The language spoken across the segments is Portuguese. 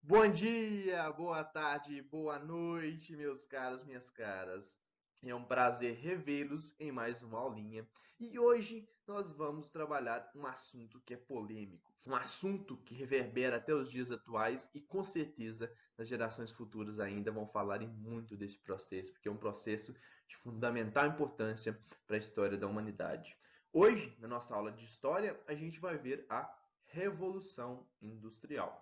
Bom dia, boa tarde, boa noite, meus caros, minhas caras. É um prazer revê-los em mais uma aulinha. E hoje nós vamos trabalhar um assunto que é polêmico, um assunto que reverbera até os dias atuais e com certeza as gerações futuras ainda vão falarem muito desse processo, porque é um processo de fundamental importância para a história da humanidade. Hoje, na nossa aula de história, a gente vai ver a Revolução Industrial.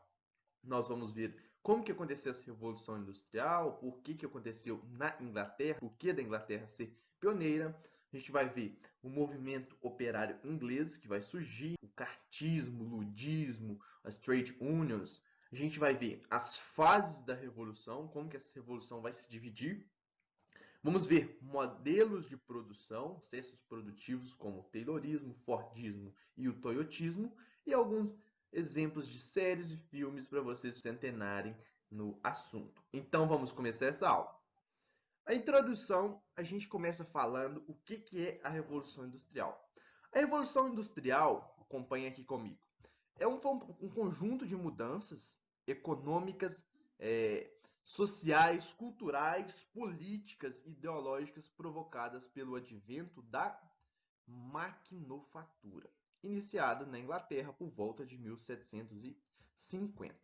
Nós vamos ver como que aconteceu essa Revolução Industrial, por que que aconteceu na Inglaterra, por que da Inglaterra ser pioneira. A gente vai ver o movimento operário inglês que vai surgir, o cartismo, o ludismo, as trade unions. A gente vai ver as fases da revolução, como que essa revolução vai se dividir. Vamos ver modelos de produção, processos produtivos como o Taylorismo, Fordismo e o Toyotismo, e alguns exemplos de séries e filmes para vocês se antenarem no assunto. Então vamos começar essa aula. A introdução, a gente começa falando o que é a Revolução Industrial. A Revolução Industrial, acompanha aqui comigo, é um conjunto de mudanças econômicas, sociais, culturais, políticas, ideológicas provocadas pelo advento da maquinofatura, iniciada na Inglaterra por volta de 1750.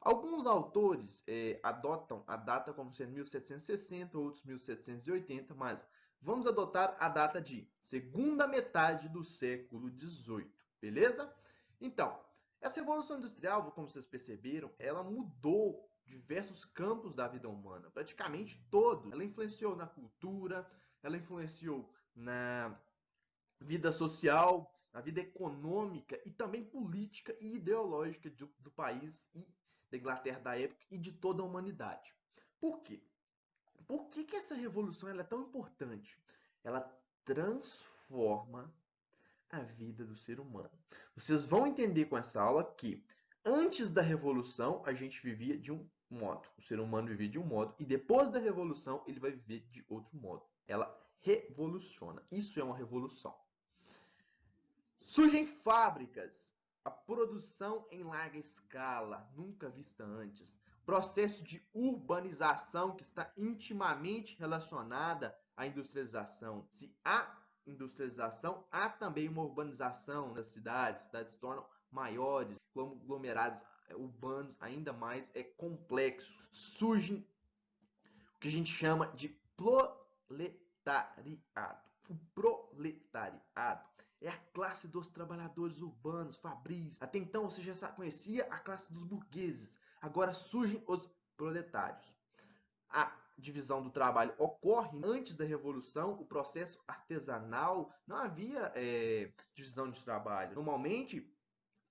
Alguns autores adotam a data como sendo 1760, outros 1780, mas vamos adotar a data de segunda metade do século XVIII, beleza? Então, essa Revolução Industrial, como vocês perceberam, ela mudou diversos campos da vida humana, praticamente todos. Ela influenciou na cultura, ela influenciou na vida social, na vida econômica e também política e ideológica do país e da Inglaterra da época e de toda a humanidade. Por quê? Por que, que essa revolução ela é tão importante? Ela transforma a vida do ser humano. Vocês vão entender com essa aula que antes da revolução a gente vivia de um modo, o ser humano vivia de um modo e depois da revolução ele vai viver de outro modo. Ela revoluciona. Isso é uma revolução. Surgem fábricas, a produção em larga escala, nunca vista antes. Processo de urbanização que está intimamente relacionada à industrialização. Se há industrialização, há também uma urbanização das cidades. Cidades se tornam maiores, conglomerados urbanos ainda mais complexo. Surgem o que a gente chama de proletariado. O proletariado é a classe dos trabalhadores urbanos, fabris. Até então você já conhecia a classe dos burgueses. Agora surgem os proletários. A divisão do trabalho ocorre antes da Revolução, o processo artesanal, não havia divisão de trabalho. Normalmente,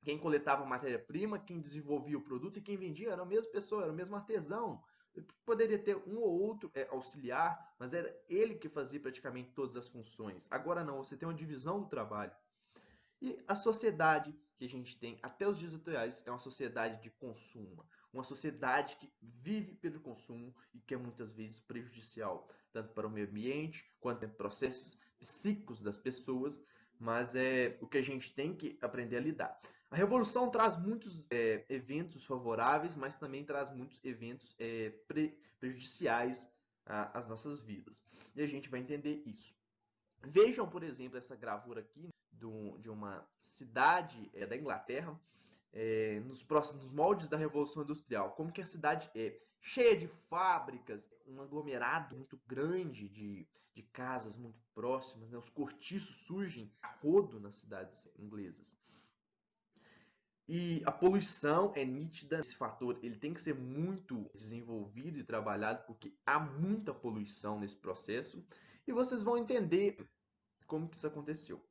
quem coletava matéria-prima, quem desenvolvia o produto e quem vendia era a mesma pessoa, era o mesmo artesão. Poderia ter um ou outro auxiliar, mas era ele que fazia praticamente todas as funções. Agora não, você tem uma divisão do trabalho. E a sociedade que a gente tem até os dias atuais é uma sociedade de consumo, uma sociedade que vive pelo consumo e que é muitas vezes prejudicial, tanto para o meio ambiente quanto para processos psíquicos das pessoas, mas é o que a gente tem que aprender a lidar. A revolução traz muitos eventos favoráveis, mas também traz muitos eventos prejudiciais às nossas vidas. E a gente vai entender isso. Vejam, por exemplo, essa gravura aqui de uma cidade da Inglaterra, nos próximos moldes da Revolução Industrial. Como que a cidade é cheia de fábricas, um aglomerado muito grande de casas muito próximas, né? Os cortiços surgem a rodo nas cidades inglesas. E a poluição é nítida, esse fator ele tem que ser muito desenvolvido e trabalhado, porque há muita poluição nesse processo, e vocês vão entender como que isso aconteceu.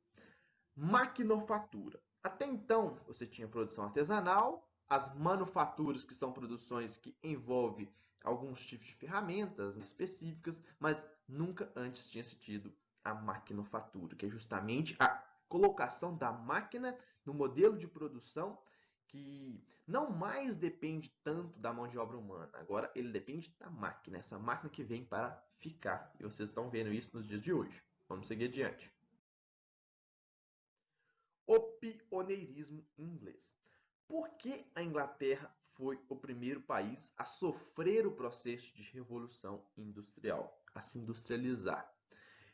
Maquinofatura. Até então, você tinha produção artesanal, as manufaturas, que são produções que envolvem alguns tipos de ferramentas específicas, mas nunca antes tinha se tido a maquinofatura, que é justamente a colocação da máquina no modelo de produção que não mais depende tanto da mão de obra humana. Agora ele depende da máquina, essa máquina que vem para ficar. E vocês estão vendo isso nos dias de hoje. Vamos seguir adiante. O pioneirismo inglês. Por que a Inglaterra foi o primeiro país a sofrer o processo de revolução industrial, a se industrializar.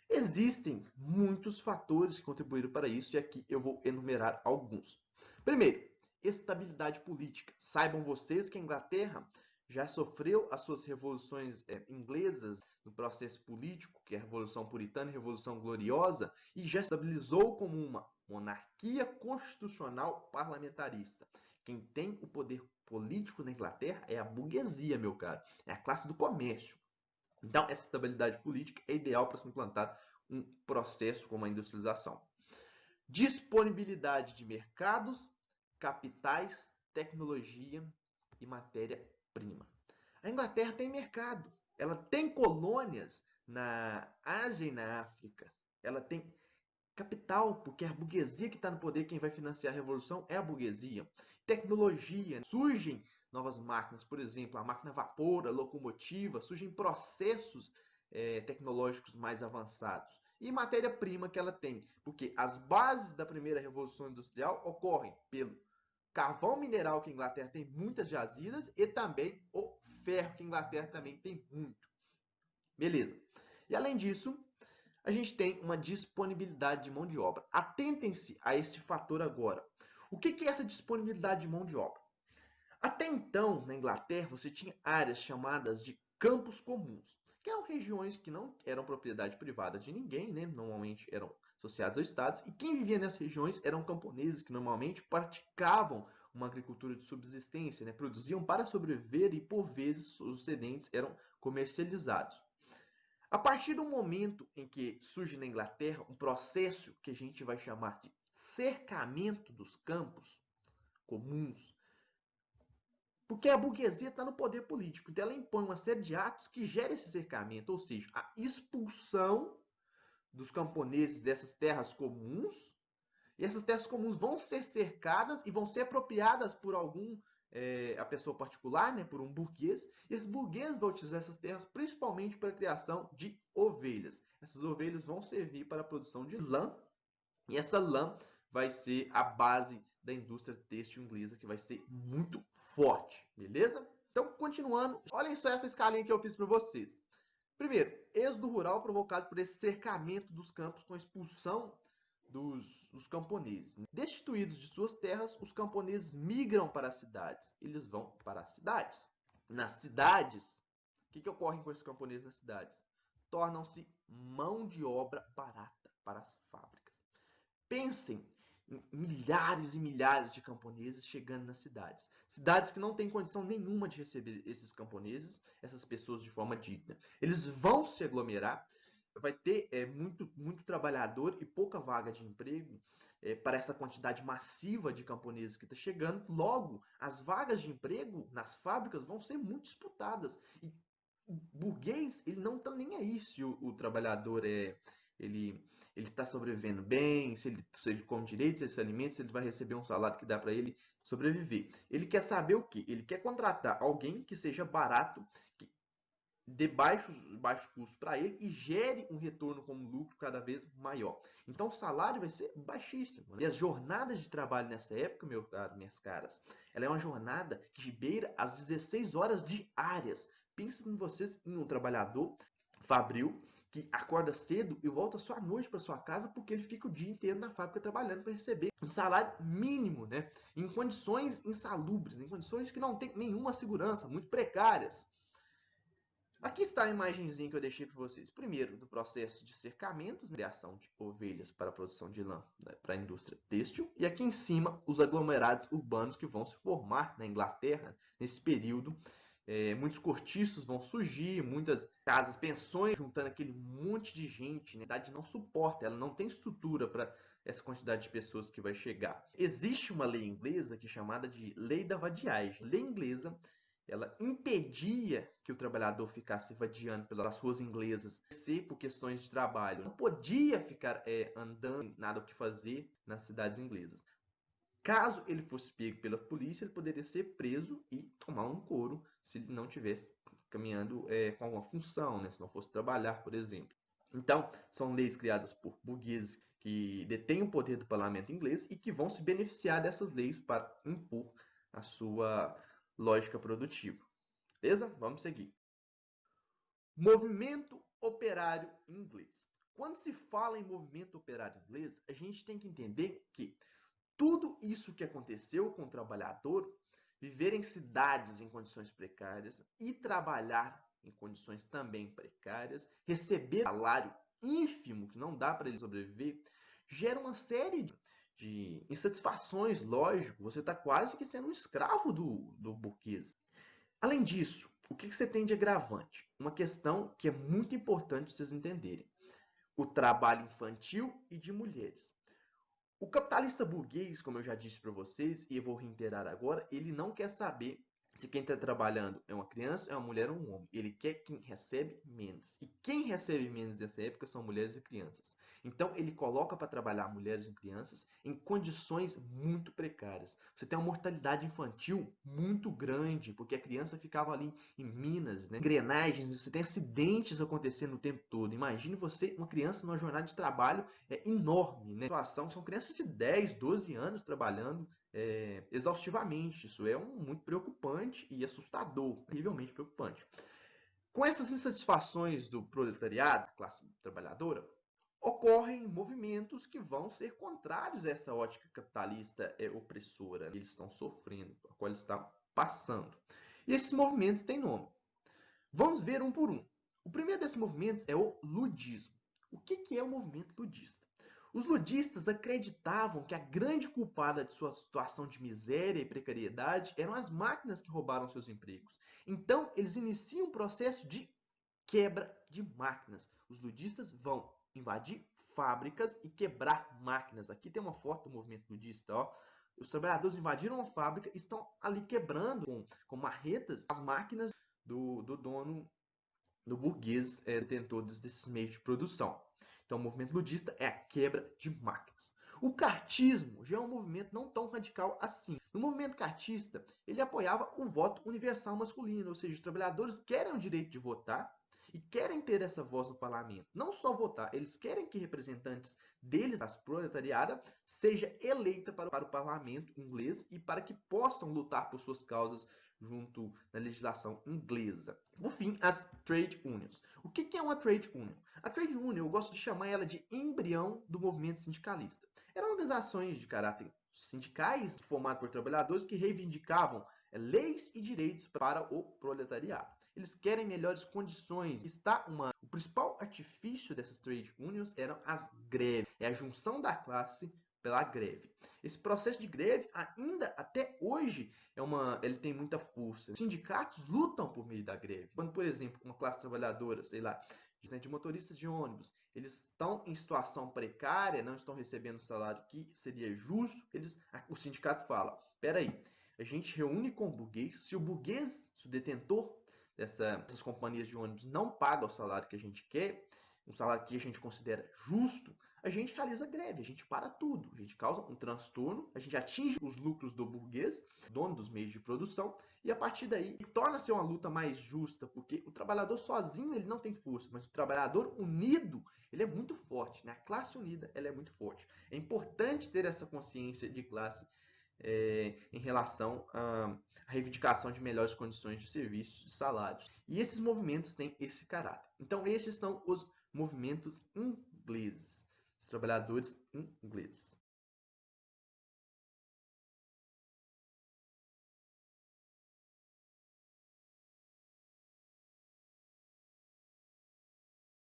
Existem muitos fatores que contribuíram para isso e aqui eu vou enumerar alguns. Primeiro, estabilidade política. Saibam vocês que a Inglaterra já sofreu as suas revoluções inglesas no processo político, que é a Revolução Puritana e a Revolução Gloriosa, e já estabilizou como uma monarquia constitucional parlamentarista. Quem tem o poder político na Inglaterra é a burguesia, meu caro, é a classe do comércio. Então, essa estabilidade política é ideal para se implantar um processo como a industrialização. Disponibilidade de mercados, capitais, tecnologia e matéria-prima. A Inglaterra tem mercado, ela tem colônias na Ásia e na África, ela tem capital, porque é a burguesia que está no poder, quem vai financiar a revolução é a burguesia. Tecnologia, surgem novas máquinas, por exemplo, a máquina a vapor, a locomotiva, surgem processos tecnológicos mais avançados. E matéria-prima que ela tem, porque as bases da primeira revolução industrial ocorrem pelo carvão mineral, que a Inglaterra tem muitas jazidas, e também o ferro, que a Inglaterra também tem muito. Beleza. E além disso, a gente tem uma disponibilidade de mão de obra. Atentem-se a esse fator agora. O que é essa disponibilidade de mão de obra? Até então, na Inglaterra, você tinha áreas chamadas de campos comuns, que eram regiões que não eram propriedade privada de ninguém, né? Normalmente eram associadas aos estados, e quem vivia nessas regiões eram camponeses que normalmente praticavam uma agricultura de subsistência, né? Produziam para sobreviver e, por vezes, os excedentes eram comercializados. A partir do momento em que surge na Inglaterra um processo que a gente vai chamar de cercamento dos campos comuns, porque a burguesia está no poder político, então ela impõe uma série de atos que geram esse cercamento, ou seja, a expulsão dos camponeses dessas terras comuns, e essas terras comuns vão ser cercadas e vão ser apropriadas por a pessoa particular, né, por um burguês, e esse burguês vai utilizar essas terras principalmente para a criação de ovelhas. Essas ovelhas vão servir para a produção de lã, e essa lã vai ser a base da indústria têxtil inglesa, que vai ser muito forte, beleza? Então, continuando, olhem só essa escalinha que eu fiz para vocês. Primeiro, êxodo rural provocado por esse cercamento dos campos com a expulsão dos camponeses. Destituídos de suas terras, os camponeses migram para as cidades. Eles vão para as cidades. Nas cidades, o que ocorre com esses camponeses nas cidades? Tornam-se mão de obra barata para as fábricas. Pensem em milhares e milhares de camponeses chegando nas cidades. Cidades que não têm condição nenhuma de receber esses camponeses, essas pessoas de forma digna. Eles vão se aglomerar, vai ter muito trabalhador e pouca vaga de emprego para essa quantidade massiva de camponeses que está chegando. Logo, as vagas de emprego nas fábricas vão ser muito disputadas. E o burguês, ele não está nem aí se o trabalhador ele está sobrevivendo bem, se ele come direito, se ele se alimenta, se ele vai receber um salário que dá para ele sobreviver. Ele quer saber o quê? Ele quer contratar alguém que seja barato, que dê baixo custo para ele e gere um retorno como lucro cada vez maior. Então o salário vai ser baixíssimo. Né? E as jornadas de trabalho nessa época, minhas caras, ela é uma jornada que beira as 16 horas diárias. Pensem vocês em um trabalhador fabril que acorda cedo e volta só à noite para sua casa porque ele fica o dia inteiro na fábrica trabalhando para receber um salário mínimo, né? Em condições insalubres, em condições que não tem nenhuma segurança, muito precárias. Aqui está a imagenzinha que eu deixei para vocês. Primeiro, do processo de cercamento, criação de ovelhas para a produção de lã, né, para a indústria têxtil. E aqui em cima, os aglomerados urbanos que vão se formar na Inglaterra nesse período. Muitos cortiços vão surgir, muitas casas, pensões, juntando aquele monte de gente. Né? A cidade não suporta, ela não tem estrutura para essa quantidade de pessoas que vai chegar. Existe uma lei inglesa que é chamada de Lei da Vadiagem. A lei inglesa, ela impedia que o trabalhador ficasse vadiando pelas ruas inglesas, se por questões de trabalho. Não podia ficar andando, nada o que fazer nas cidades inglesas. Caso ele fosse pego pela polícia, ele poderia ser preso e tomar um couro se ele não estivesse caminhando com alguma função, né? Se não fosse trabalhar, por exemplo. Então, são leis criadas por burgueses que detêm o poder do parlamento inglês e que vão se beneficiar dessas leis para impor lógica produtiva. Beleza? Vamos seguir. Movimento operário inglês. Quando se fala em movimento operário inglês, a gente tem que entender que tudo isso que aconteceu com o trabalhador, viver em cidades em condições precárias e trabalhar em condições também precárias, receber salário ínfimo, que não dá para ele sobreviver, gera uma série de insatisfações, lógico. Você está quase que sendo um escravo do burguês. Além disso, o que você tem de agravante? Uma questão que é muito importante vocês entenderem. O trabalho infantil e de mulheres. O capitalista burguês, como eu já disse para vocês, e eu vou reiterar agora, ele não quer saber se quem está trabalhando é uma criança, é uma mulher ou um homem. Ele quer quem recebe menos. E quem recebe menos nessa época são mulheres e crianças. Então, ele coloca para trabalhar mulheres e crianças em condições muito precárias. Você tem uma mortalidade infantil muito grande, porque a criança ficava ali em minas, né, engrenagens, você tem acidentes acontecendo o tempo todo. Imagine você, uma criança, numa jornada de trabalho enorme, né? São crianças de 10, 12 anos trabalhando exaustivamente. Isso é muito preocupante e assustador, terrivelmente preocupante. Com essas insatisfações do proletariado, classe trabalhadora, ocorrem movimentos que vão ser contrários a essa ótica capitalista opressora. Eles estão sofrendo, a qual eles estão passando. E esses movimentos têm nome. Vamos ver um por um. O primeiro desses movimentos é o ludismo. O que é o movimento ludista? Os ludistas acreditavam que a grande culpada de sua situação de miséria e precariedade eram as máquinas que roubaram seus empregos. Então, eles iniciam um processo de quebra de máquinas. Os ludistas vão invadir fábricas e quebrar máquinas. Aqui tem uma foto do movimento ludista, ó. Os trabalhadores invadiram uma fábrica e estão ali quebrando com marretas as máquinas do dono, do burguês detentor desses meios de produção. Então, o movimento ludista é a quebra de máquinas. O cartismo já é um movimento não tão radical assim. No movimento cartista, ele apoiava o voto universal masculino, ou seja, os trabalhadores querem o direito de votar e querem ter essa voz no parlamento. Não só votar, eles querem que representantes deles, as proletariada, seja eleita para o parlamento inglês e para que possam lutar por suas causas junto na legislação inglesa. Por fim, as trade unions. O que é uma trade union? A trade union, eu gosto de chamar ela de embrião do movimento sindicalista. Eram organizações de caráter sindicais, formadas por trabalhadores que reivindicavam leis e direitos para o proletariado. Eles querem melhores condições. O principal artifício dessas trade unions eram as greves. É a junção da classe pela greve. Esse processo de greve, ainda até hoje, ele tem muita força. Os sindicatos lutam por meio da greve. Quando, por exemplo, uma classe trabalhadora, sei lá, de motoristas de ônibus, eles estão em situação precária, não estão recebendo o salário que seria justo, o sindicato fala, peraí, a gente reúne com o burguês, se o detentor dessas companhias de ônibus não paga o salário que a gente quer, um salário que a gente considera justo, a gente realiza greve, a gente para tudo, a gente causa um transtorno, a gente atinge os lucros do burguês, dono dos meios de produção, e a partir daí torna-se uma luta mais justa, porque o trabalhador sozinho ele não tem força, mas o trabalhador unido ele é muito forte, né? A classe unida ela é muito forte. É importante ter essa consciência de classe em relação à reivindicação de melhores condições de serviços, de salários. E esses movimentos têm esse caráter. Então, esses são os movimentos ingleses, os trabalhadores ingleses.